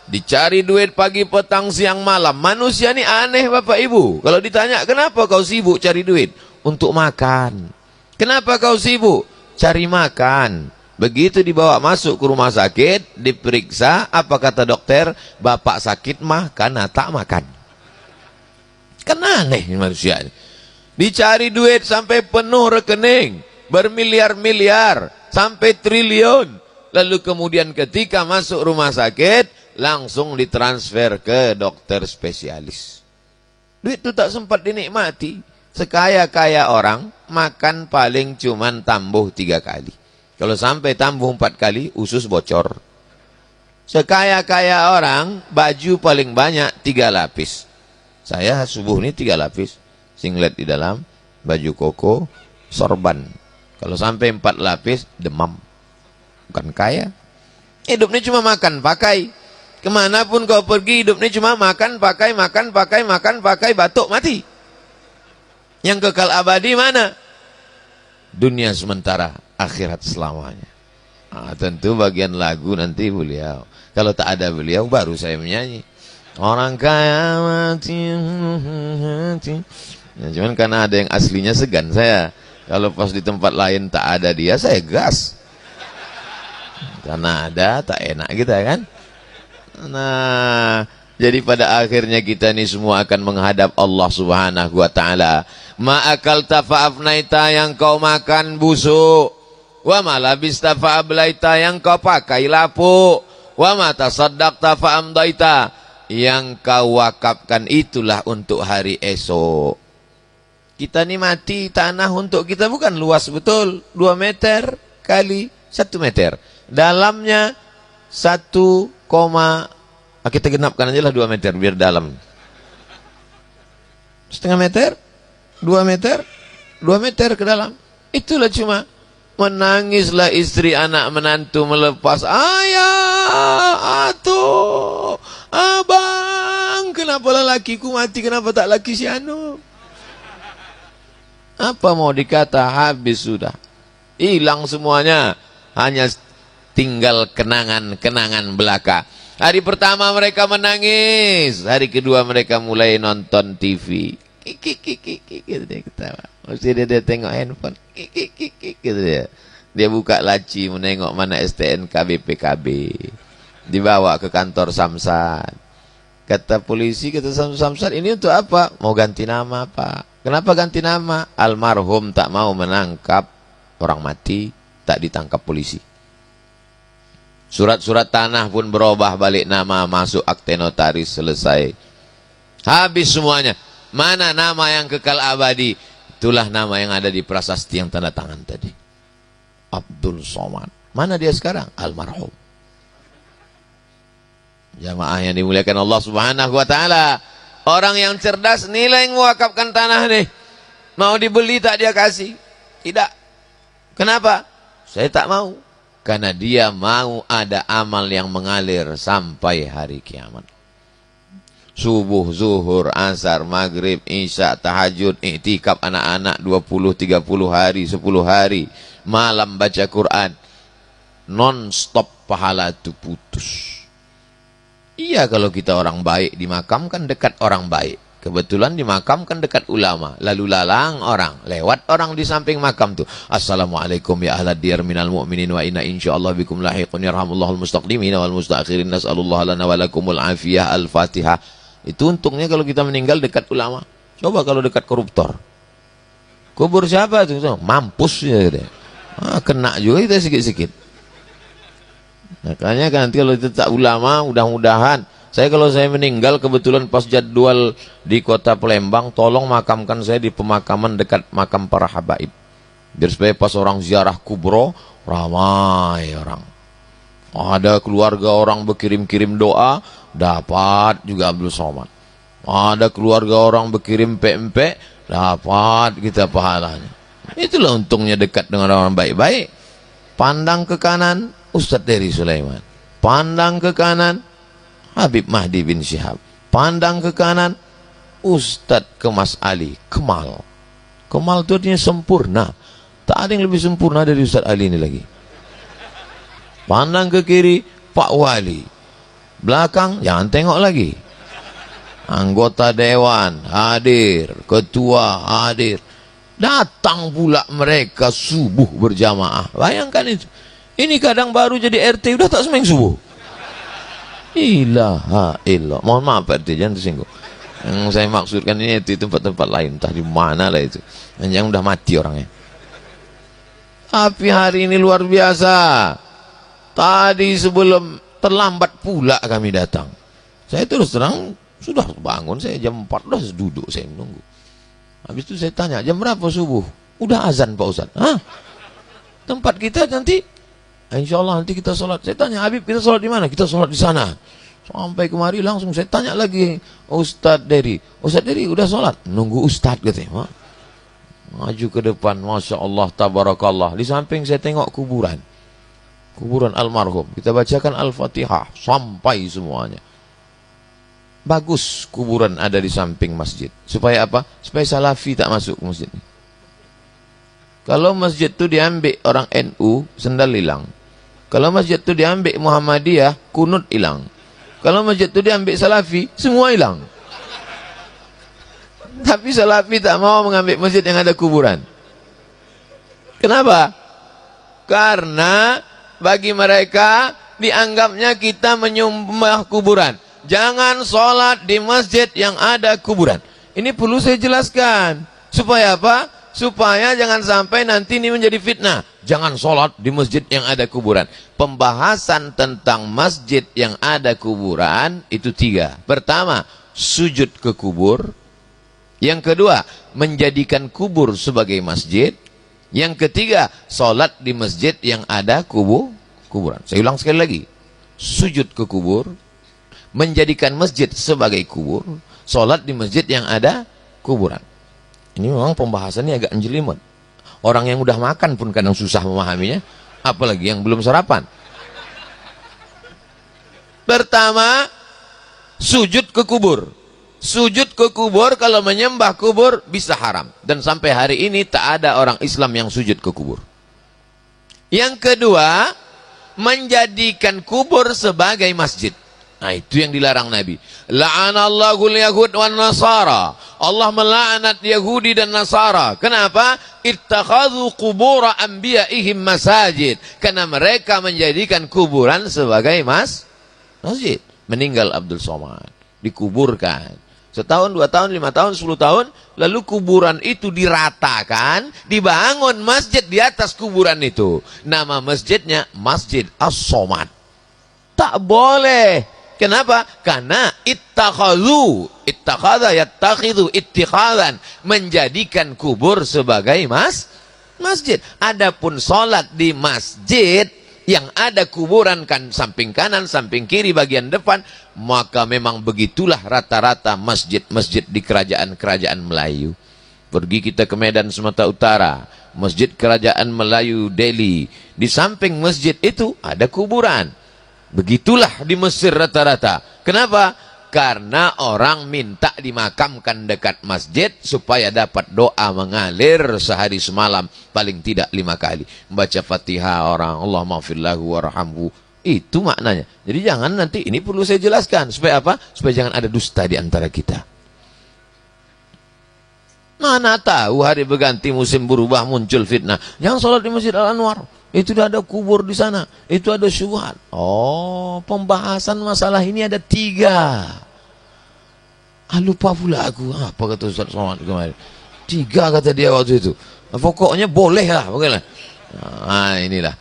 dicari duit pagi, petang, siang, malam. Manusia ini aneh Bapak Ibu. Kalau ditanya, kenapa kau sibuk cari duit? Untuk makan. Kenapa kau sibuk? Cari makan. Begitu dibawa masuk ke rumah sakit, diperiksa, apa kata dokter? Bapak sakit mah karena tak makan. Kan aneh manusia ini. Dicari duit sampai penuh rekening, bermiliar-miliar, sampai triliun. Lalu kemudian ketika masuk rumah sakit, langsung ditransfer ke dokter spesialis. Duit itu tak sempat dinikmati. Sekaya-kaya orang, makan paling cuman tambuh 3 kali. Kalau sampai tambuh 4 kali, usus bocor. Sekaya-kaya orang, baju paling banyak 3 lapis. Saya subuh ini 3 lapis. Singlet di dalam, baju koko, sorban. Kalau sampai 4 lapis, demam. Bukan kaya. Hidupnya cuma makan, pakai. Kemanapun kau pergi, hidupnya cuma makan, pakai, makan, pakai, batuk, mati. Yang kekal abadi mana? Dunia sementara, akhirat selamanya. Tentu bagian lagu nanti beliau. Kalau tak ada beliau, baru saya menyanyi. Orang kaya mati. Ya, cuman karena ada yang aslinya segan saya. Kalau pas di tempat lain tak ada dia, saya gas. Karena ada, tak enak kita kan. Nah, jadi pada akhirnya kita ini semua akan menghadap Allah Subhanahu wa ta'ala. Ma'akal tafa'afnaita, yang kau makan busuk. Wa malabista fa'ablaita, yang kau pakai lapuk. Wa matasaddaqta fa'amdaita, yang kau wakafkan itulah untuk hari esok. Kita ini mati, tanah untuk kita bukan luas betul. 2 meter kali 1 meter. Dalamnya 1, kita genapkan aja lah 2 meter biar dalam. 1/2 meter, 2 meter, 2 meter ke dalam. Itulah cuma. Menangislah istri, anak, menantu melepas. Ayah, atuh, abang, kenapa lelakiku mati, kenapa tak laki si anu? Apa mau dikata, habis sudah. Hilang semuanya. Hanya tinggal kenangan-kenangan belaka. Hari pertama mereka menangis. Hari kedua mereka mulai nonton TV. Gitu dia ketawa. Mesti dia tengok handphone. Gitu dia. Dia buka laci menengok mana STNK BPKB. Dibawa ke kantor Samsat. Kata polisi, kata Samsat, ini untuk apa? Mau ganti nama, Pak. Kenapa ganti nama? Almarhum tak mau menangkap orang mati, tak ditangkap polisi. Surat-surat tanah pun berubah balik nama, masuk akte notaris, selesai. Habis semuanya. Mana nama yang kekal abadi? Itulah nama yang ada di prasasti yang tanda tangan tadi. Abdul Somad. Mana dia sekarang? Almarhum. Jamaah yang dimuliakan Allah Subhanahu wa ta'ala. Orang yang cerdas nilai mewakafkan tanah nih. Mau dibeli tak dia kasih? Tidak. Kenapa? Saya tak mau. Karena dia mau ada amal yang mengalir sampai hari kiamat. Subuh, zuhur, asar, maghrib, isya, tahajud, iktikaf anak-anak 20, 30 hari, 10 hari. Malam baca Quran. Non-stop pahala itu putus. Iya, kalau kita orang baik dimakamkan dekat orang baik. Kebetulan dimakamkan dekat ulama. Lalu lalang orang. Lewat orang di samping makam tu. Assalamualaikum ya ahlad diyar minal mu'minin wa inna insyaallah bikum lahiqun yarhamullahul mustaqdimin wal mustakhirin. Nas'alullah lana walakumul afiyah. Al-Fatihah. Itu untungnya kalau kita meninggal dekat ulama. Coba kalau dekat koruptor. Kubur siapa tu? Mampus ya. Kena juga kita sikit-sikit. Makanya kan nanti kalau itu tak ulama, mudah-mudahan kalau saya meninggal kebetulan pas jadwal di kota Palembang, tolong makamkan saya di pemakaman dekat makam para habaib. Biar supaya pas orang ziarah kubro, ramai orang. Ada keluarga orang berkirim-kirim doa, dapat juga Abdul Somad. Ada keluarga orang berkirim pempek, dapat kita pahalanya. Itulah untungnya dekat dengan orang baik-baik. Pandang ke kanan, Ustadz Dery Sulaiman. Pandang ke kanan, Habib Mahdi bin Syihab. Pandang ke kanan, Ustadz Kemas Ali, Kemal. Kemal itu artinya sempurna. Tak ada yang lebih sempurna dari Ustadz Ali ini lagi. Pandang ke kiri, Pak Wali. Belakang jangan tengok lagi. Anggota dewan hadir, ketua hadir. Datang pula mereka subuh berjamaah. Bayangkan itu. Ini kadang baru jadi RT udah tak sembahyang subuh. Ilaha illallah. Mohon maaf Pak RT, jangan tersinggung. Yang saya maksudkan ini itu tempat-tempat lain, entah di mana lah itu. Yang udah mati orangnya. Tapi hari ini luar biasa. Tadi sebelum terlambat pula kami datang. Saya terus terang sudah bangun, saya jam 4 udah duduk saya menunggu. Habis itu saya tanya, jam berapa subuh? Udah azan Pak Ustaz. Hah? Tempat kita nanti, insya Allah nanti kita sholat. Saya tanya, Habib kita sholat di mana? Kita sholat di sana. Sampai kemari langsung saya tanya lagi, Ustadz Dery. Ustadz Dery udah sholat? Nunggu Ustadz katanya. Maju ke depan, Masya Allah, Tabarakallah. Di samping saya tengok kuburan. Kuburan almarhum. Kita bacakan Al-Fatihah sampai semuanya. Bagus kuburan ada di samping masjid. Supaya apa? Supaya salafi tak masuk ke masjid. Kalau masjid itu diambil orang NU, sendal hilang. Kalau masjid itu diambil Muhammadiyah, kunut hilang. Kalau masjid itu diambil salafi, semua hilang. Tapi salafi tak mau mengambil masjid yang ada kuburan. Kenapa? Karena bagi mereka dianggapnya kita menyembah kuburan. Jangan sholat di masjid yang ada kuburan. Ini perlu saya jelaskan. Supaya apa? Supaya jangan sampai nanti ini menjadi fitnah. Jangan sholat di masjid yang ada kuburan. Pembahasan tentang masjid yang ada kuburan itu 3. Pertama, sujud ke kubur. Yang kedua, menjadikan kubur sebagai masjid. Yang ketiga, sholat di masjid yang ada kuburan. Saya ulang sekali lagi. Sujud ke kubur, menjadikan masjid sebagai kubur, sholat di masjid yang ada kuburan. Ini memang pembahasannya agak jelimet. Orang yang udah makan pun kadang susah memahaminya, apalagi yang belum sarapan. Pertama, sujud ke kubur. Sujud ke kubur, kalau menyembah kubur bisa haram. Dan sampai hari ini tak ada orang Islam yang sujud ke kubur. Yang kedua, menjadikan kubur sebagai masjid. Nah, itu yang dilarang Nabi. La'anallahul yahud wan nasara. Allah melaknat Yahudi dan Nasara. Kenapa? Ittakhadhu qubura anbiya'ihim masajid. Karena mereka menjadikan kuburan sebagai masjid. Meninggal Abdul Somad, dikuburkan. Setahun, 2 tahun, 5 tahun, 10 tahun, lalu kuburan itu diratakan, dibangun masjid di atas kuburan itu. Nama masjidnya Masjid As-Somad. Tak boleh. Kenapa? Karena ittakhadha yattakhidhu ittikhadan, menjadikan kubur sebagai masjid. Adapun sholat di masjid yang ada kuburan kan samping kanan, samping kiri, bagian depan, maka memang begitulah rata-rata masjid-masjid di kerajaan-kerajaan Melayu. Pergi kita ke Medan Sumatera Utara, Masjid Kerajaan Melayu Delhi, di samping masjid itu ada kuburan. Begitulah di Mesir rata-rata. Kenapa? Karena orang minta dimakamkan dekat masjid supaya dapat doa mengalir sehari semalam paling tidak 5 kali. Membaca Fatihah orang, Allahumma firlahu warhamhu. Itu maknanya. Jadi jangan nanti, ini perlu saya jelaskan. Supaya apa? Supaya jangan ada dusta di antara kita. Mana tahu hari berganti musim berubah muncul fitnah. Jangan sholat di Masjid Al-Anwar. Itu ada kubur di sana. Itu ada syubhat. Oh, pembahasan masalah ini ada 3. Lupa pula aku. Apa kata Ustaz Somad kemarin? 3 kata dia waktu itu. Pokoknya boleh lah. Nah, inilah.